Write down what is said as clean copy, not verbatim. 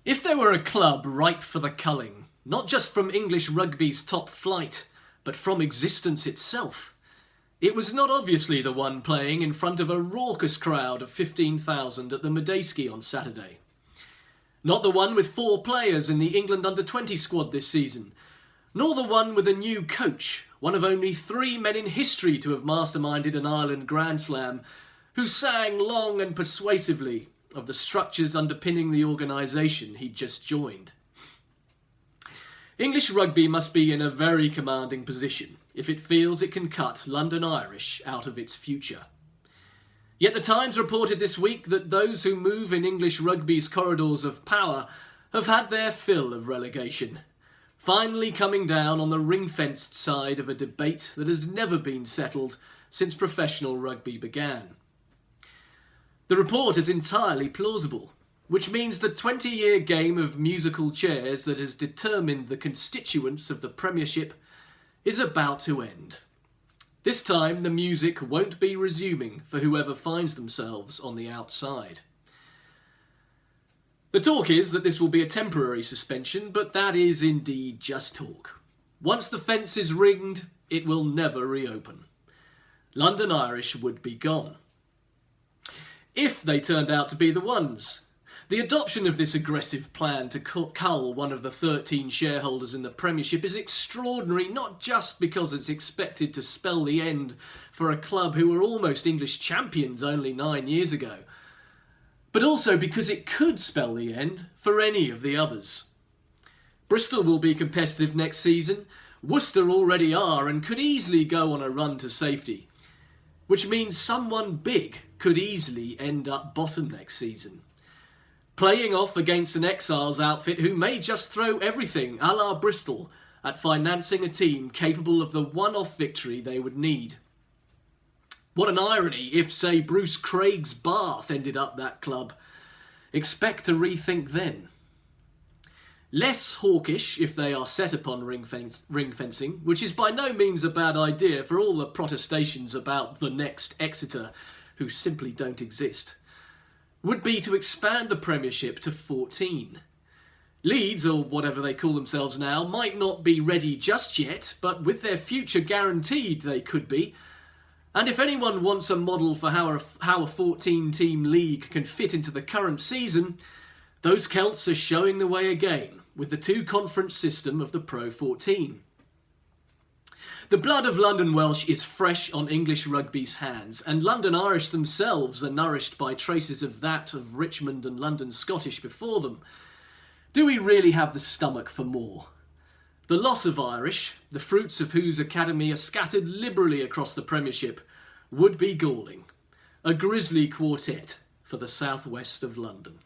If there were a club ripe for the culling, not just from English rugby's top flight, but from existence itself, it was not obviously the one playing in front of a raucous crowd of 15,000 at the Madejski on Saturday. Not the one with 4 players in the England under-20 squad this season, nor the one with a new coach, one of only 3 men in history to have masterminded an Ireland Grand Slam, who sang long and persuasively of the structures underpinning the organisation he'd just joined. English rugby must be in a very commanding position if it feels it can cut London Irish out of its future. Yet the Times reported this week that those who move in English rugby's corridors of power have had their fill of relegation, finally coming down on the ring-fenced side of a debate that has never been settled since professional rugby began. The report is entirely plausible, which means the 20-year game of musical chairs that has determined the constituents of the Premiership is about to end. This time the music won't be resuming for whoever finds themselves on the outside. The talk is that this will be a temporary suspension, but that is indeed just talk. Once the fence is ringed, it will never reopen. London Irish would be gone. If they turned out to be the ones. The adoption of this aggressive plan to cull one of the 13 shareholders in the Premiership is extraordinary, not just because it's expected to spell the end for a club who were almost English champions only 9 years ago, but also because it could spell the end for any of the others. Bristol will be competitive next season, Worcester already are and could easily go on a run to safety, which means someone big could easily end up bottom next season, playing off against an Exiles outfit who may just throw everything a la Bristol at financing a team capable of the one-off victory they would need. What an irony if, say, Bruce Craig's Bath ended up that club. Expect to rethink then. Less hawkish if they are set upon ring fencing, which is by no means a bad idea for all the protestations about the next Exeter, who simply don't exist, would be to expand the Premiership to 14. Leeds, or whatever they call themselves now, might not be ready just yet, but with their future guaranteed they could be. And if anyone wants a model for how a 14-team league can fit into the current season, those Celts are showing the way again with the 2-conference system of the Pro 14. The blood of London Welsh is fresh on English rugby's hands, and London Irish themselves are nourished by traces of that of Richmond and London Scottish before them. Do we really have the stomach for more? The loss of Irish, the fruits of whose academy are scattered liberally across the Premiership, would be galling. A grisly quartet for the southwest of London.